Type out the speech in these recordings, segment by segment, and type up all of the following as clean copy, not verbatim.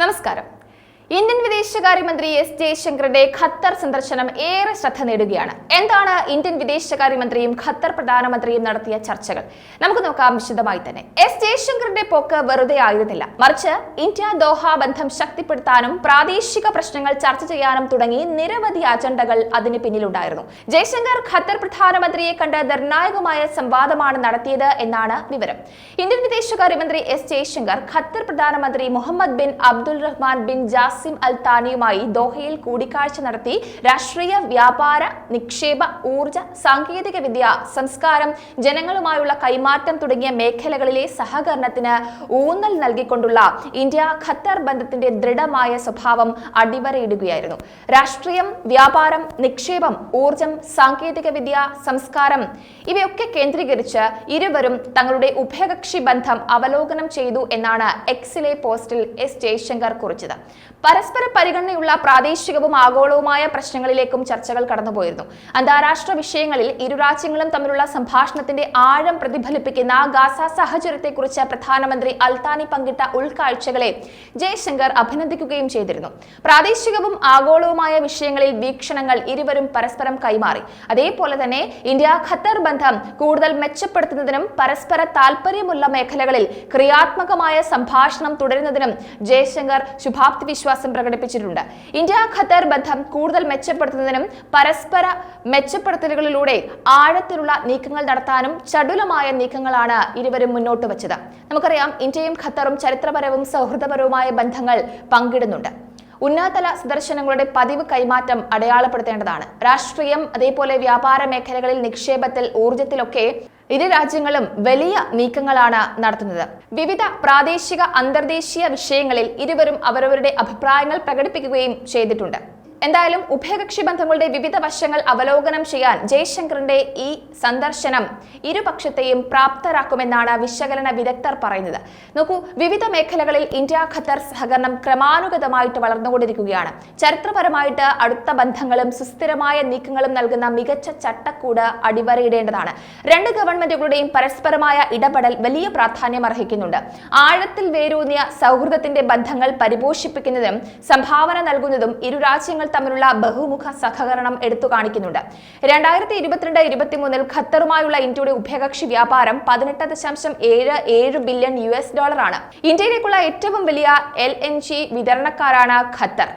നമസ്കാരം. ഇന്ത്യൻ വിദേശകാര്യമന്ത്രി S ജയശങ്കറുടെ Qatar സന്ദർശനം ഏറെ ശ്രദ്ധ നേടുകയാണ്. എന്താണ് ഇന്ത്യൻ വിദേശകാര്യമന്ത്രിയും ഖത്തർ പ്രധാനമന്ത്രിയും നടത്തിയ ചർച്ചകൾ? നമുക്ക് നോക്കാം വിശദമായി തന്നെ. എസ് ജയശങ്കറുടെ പോക്ക് വെറുതെ ആയിരുന്നില്ല, മറിച്ച് ഇന്ത്യ ദോഹ ബന്ധം ശക്തിപ്പെടുത്താനും പ്രാദേശിക പ്രശ്നങ്ങൾ ചർച്ച ചെയ്യാനും തുടങ്ങി നിരവധി അജണ്ടകൾ അതിന് പിന്നിലുണ്ടായിരുന്നു. ജയശങ്കർ ഖത്തർ പ്രധാനമന്ത്രിയെ കണ്ട് നിർണായകമായ സംവാദമാണ് നടത്തിയത് എന്നാണ് വിവരം. ഇന്ത്യൻ വിദേശകാര്യമന്ത്രി എസ് ജയശങ്കർ ഖത്തർ പ്രധാനമന്ത്രി Muhammad bin Abdul Rahman bin Jassim Al താനിയുമായി ദോഹയിൽ കൂടിക്കാഴ്ച നടത്തി രാഷ്ട്രീയ, വ്യാപാര, നിക്ഷേപ, ഊർജ, സാങ്കേതിക വിദ്യ, സംസ്കാരം, ജനങ്ങളുമായുള്ള കൈമാറ്റം തുടങ്ങിയ മേഖലകളിലെ സഹകരണത്തിന് ഊന്നൽ നൽകിക്കൊണ്ടുള്ള ഇന്ത്യ ഖത്തർ ബന്ധത്തിന്റെ ദൃഢമായ സ്വഭാവം അടിവരയിടുകയായിരുന്നു. രാഷ്ട്രീയം, വ്യാപാരം, നിക്ഷേപം, ഊർജം, സാങ്കേതിക വിദ്യ, സംസ്കാരം ഇവയൊക്കെ കേന്ദ്രീകരിച്ച് ഇരുവരും തങ്ങളുടെ ഉഭയകക്ഷി ബന്ധം അവലോകനം ചെയ്തു എന്നാണ് എക്സിലെ പോസ്റ്റിൽ എസ് ജയശങ്കർ കുറിച്ചത്. പരസ്പര പരിഗണനയുള്ള പ്രാദേശികവും ആഗോളവുമായ പ്രശ്നങ്ങളിലേക്കും ചർച്ചകൾ കടന്നുപോയിരുന്നു. അന്താരാഷ്ട്ര വിഷയങ്ങളിൽ ഇരു രാജ്യങ്ങളും തമ്മിലുള്ള സംഭാഷണത്തിന്റെ ആഴം പ്രതിഫലിപ്പിക്കുന്ന ഗാസ സാഹചര്യത്തെക്കുറിച്ച് പ്രധാനമന്ത്രി അൽത്താനി പങ്കിട്ട ഉൾക്കാഴ്ചകളെ ജയശങ്കർ അഭിനന്ദിക്കുകയും ചെയ്തിരുന്നു. പ്രാദേശികവും ആഗോളവുമായ വിഷയങ്ങളിൽ വീക്ഷണങ്ങൾ ഇരുവരും പരസ്പരം കൈമാറി. അതേപോലെ തന്നെ ഇന്ത്യ ഖത്തർ ബന്ധം കൂടുതൽ മെച്ചപ്പെടുത്തുന്നതിനും പരസ്പര താൽപര്യമുള്ള മേഖലകളിൽ ക്രിയാത്മകമായ സംഭാഷണം തുടരുന്നതിനും ജയശങ്കർ ശുഭാപ്തി വിശ്വാസം പ്രകടിപ്പിച്ചിട്ടുണ്ട്. ഇന്ത്യ ഖത്തർ ബന്ധം കൂടുതൽ മെച്ചപ്പെടുത്തുന്നതിനും പരസ്പര മെച്ചപ്പെടുത്തലുകളിലൂടെ ആഴത്തിലുള്ള നീക്കങ്ങൾ നടത്താനും ചടുലമായ നീക്കങ്ങളാണ് ഇരുവരും മുന്നോട്ട് വച്ചത്. നമുക്കറിയാം, ഇന്ത്യയും ഖത്തറും ചരിത്രപരവും സൗഹൃദപരവുമായ ബന്ധങ്ങൾ പങ്കിടുന്നുണ്ട്. ഉന്നതതല സന്ദർശനങ്ങളുടെ പതിവ് കൈമാറ്റം അടയാളപ്പെടുത്തേണ്ടതാണ്. രാഷ്ട്രീയം, അതേപോലെ വ്യാപാര മേഖലകളിൽ, നിക്ഷേപത്തിൽ, ഊർജത്തിലൊക്കെ ഇരു രാജ്യങ്ങളും വലിയ നീക്കങ്ങളാണ് നടത്തുന്നത്. വിവിധ പ്രാദേശിക, അന്തർദേശീയ വിഷയങ്ങളിൽ ഇരുവരും അവരവരുടെ അഭിപ്രായങ്ങൾ പ്രകടിപ്പിക്കുകയും ചെയ്തിട്ടുണ്ട്. എന്തായാലും ഉഭയകക്ഷി ബന്ധങ്ങളുടെ വിവിധ വശങ്ങൾ അവലോകനം ചെയ്യാൻ ജയശങ്കറിന്റെ ഈ സന്ദർശനം ഇരുപക്ഷത്തെയും പ്രാപ്തരാക്കുമെന്നാണ് വിശകലന വിദഗ്ധർ പറയുന്നത്. നോക്കൂ, വിവിധ മേഖലകളിൽ ഇന്ത്യ ഖത്തർ സഹകരണം ക്രമാനുഗതമായിട്ട് വളർന്നുകൊണ്ടിരിക്കുകയാണ്. ചരിത്രപരമായിട്ട് അടുത്ത ബന്ധങ്ങളും സുസ്ഥിരമായ നീക്കങ്ങളും നൽകുന്ന മികച്ച ചട്ടക്കൂട് അടിവരയിടേണ്ടതാണ്. രണ്ട് ഗവൺമെന്റുകളുടെയും പരസ്പരമായ ഇടപെടൽ വലിയ പ്രാധാന്യം അർഹിക്കുന്നുണ്ട്. ആഴത്തിൽ വേരൂന്നിയ സൗഹൃദത്തിന്റെ ബന്ധങ്ങൾ പരിപോഷിപ്പിക്കുന്നതും സംഭാവന നൽകുന്നതും ഇരു രാജ്യങ്ങൾ തമ്മിലുള്ള ബഹുമുഖ സഹകരണം എടുത്തു കാണിക്കുന്നുണ്ട്. 2022-23 ഖത്തറുമായുള്ള ഇന്ത്യയുടെ ഉഭയകക്ഷി വ്യാപാരം $18.77 ബില്യൺ ആണ്. ഇന്ത്യയിലേക്കുള്ള ഏറ്റവും വലിയ LNG വിതരണക്കാരാണ് ഖത്തർ.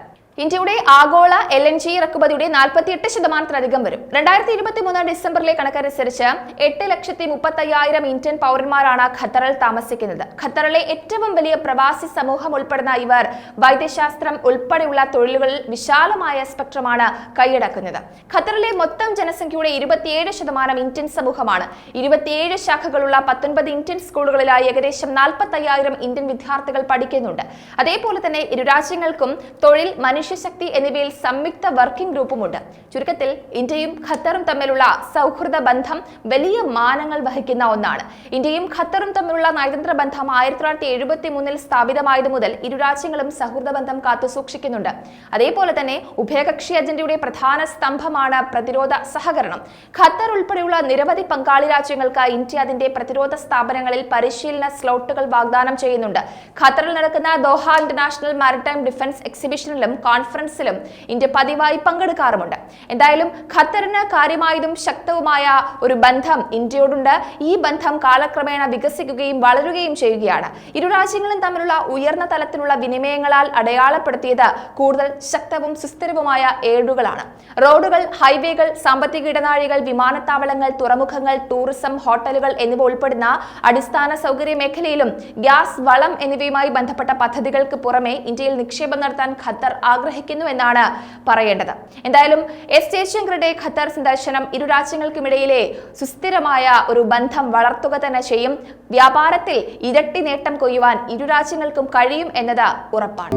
ഇന്ത്യയുടെ ആഗോള LNG ഇറക്കുമതിയുടെ 48% വരും. 2023 ഡിസംബറിലെ കണക്കനുസരിച്ച് 8,30,000 ഇന്ത്യൻ പൗരന്മാരാണ് ഖത്തറിൽ താമസിക്കുന്നത്. ഖത്തറിലെ ഏറ്റവും വലിയ പ്രവാസി സമൂഹം ഉൾപ്പെടുന്ന ഇവർ വൈദ്യശാസ്ത്രം ഉൾപ്പെടെയുള്ള തൊഴിലുകളിൽ വിശാലമായ സ്പെക്ട്രമാണ് കൈയടക്കുന്നത്. ഖത്തറിലെ മൊത്തം ജനസംഖ്യയുടെ 27% ഇന്ത്യൻ സമൂഹമാണ്. 27 ശാഖകളുള്ള 19 ഇന്ത്യൻ സ്കൂളുകളിലായി ഏകദേശം 45,000 ഇന്ത്യൻ വിദ്യാർത്ഥികൾ പഠിക്കുന്നുണ്ട്. അതേപോലെ തന്നെ ഇരു രാജ്യങ്ങൾക്കും തൊഴിൽ, മനുഷ്യശക്തി എന്നിവയിൽ സംയുക്ത വർക്കിംഗ് ഗ്രൂപ്പുമുണ്ട്. ചുരുക്കത്തിൽ ഇന്ത്യയും ഖത്തറും തമ്മിലുള്ള സൗഹൃദ ബന്ധം വലിയ മാനങ്ങൾ വഹിക്കുന്ന ഒന്നാണ്. ഇന്ത്യയും ഖത്തറും തമ്മിലുള്ള നയതന്ത്ര ബന്ധം 1973 സ്ഥാപിതമായതു മുതൽ ഇരു രാജ്യങ്ങളും സൗഹൃദ ബന്ധം കാത്തുസൂക്ഷിക്കുന്നുണ്ട്. അതേപോലെ തന്നെ ഉഭയകക്ഷി അജണ്ടയുടെ പ്രധാന സ്തംഭമാണ് പ്രതിരോധ സഹകരണം. ഖത്തർ ഉൾപ്പെടെയുള്ള നിരവധി പങ്കാളി രാജ്യങ്ങൾക്ക് ഇന്ത്യ അതിന്റെ പ്രതിരോധ സ്ഥാപനങ്ങളിൽ പരിശീലന സ്ലോട്ടുകൾ വാഗ്ദാനം ചെയ്യുന്നുണ്ട്. ഖത്തറിൽ നടക്കുന്ന ദോഹ ഇന്റർനാഷണൽ മാരിടൈം ഡിഫൻസ് എക്സിബിഷനിലും കോൺഫറൻസിലും ഇന്ത്യ പതിവായി പങ്കെടുക്കാറുമുണ്ട്. എന്തായാലും ഖത്തറിന് കാര്യമായതും ശക്തവുമായ ഒരു ബന്ധം ഇന്ത്യയോടുണ്ട്. ഈ ബന്ധം കാലക്രമേണ വികസിക്കുകയും വളരുകയും ചെയ്യുകയാണ്. ഇരു രാജ്യങ്ങളും തമ്മിലുള്ള ഉയർന്ന തലത്തിലുള്ള വിനിമയങ്ങളാൽ അടയാളപ്പെടുത്തിയത് കൂടുതൽ ശക്തവും സുസ്ഥിരവുമായ ഏടുകളാണ്. റോഡുകൾ, ഹൈവേകൾ, സാമ്പത്തിക ഇടനാഴികൾ, വിമാനത്താവളങ്ങൾ, തുറമുഖങ്ങൾ, ടൂറിസം, ഹോട്ടലുകൾ എന്നിവ ഉൾപ്പെടുന്ന അടിസ്ഥാന സൗകര്യ മേഖലയിലും ഗ്യാസ്, വളം എന്നിവയുമായി ബന്ധപ്പെട്ട പദ്ധതികൾക്ക് പുറമെ ഇന്ത്യയിൽ നിക്ഷേപം നടത്താൻ ഖത്തർ ആഗ്രഹിക്കുന്നു എന്നാണ് പറയേണ്ടത്. എന്തായാലും എസ് ജയശങ്കറുടെ ഖത്തർ സന്ദർശനം ഇരു രാജ്യങ്ങൾക്കുമിടയിലെ സുസ്ഥിരമായ ഒരു ബന്ധം വളർത്തുക തന്നെ ചെയ്യും. വ്യാപാരത്തിൽ ഇരട്ടി നേട്ടം കൊയ്യുവാൻ ഇരു രാജ്യങ്ങൾക്കും കഴിയും എന്നത് ഉറപ്പാണ്.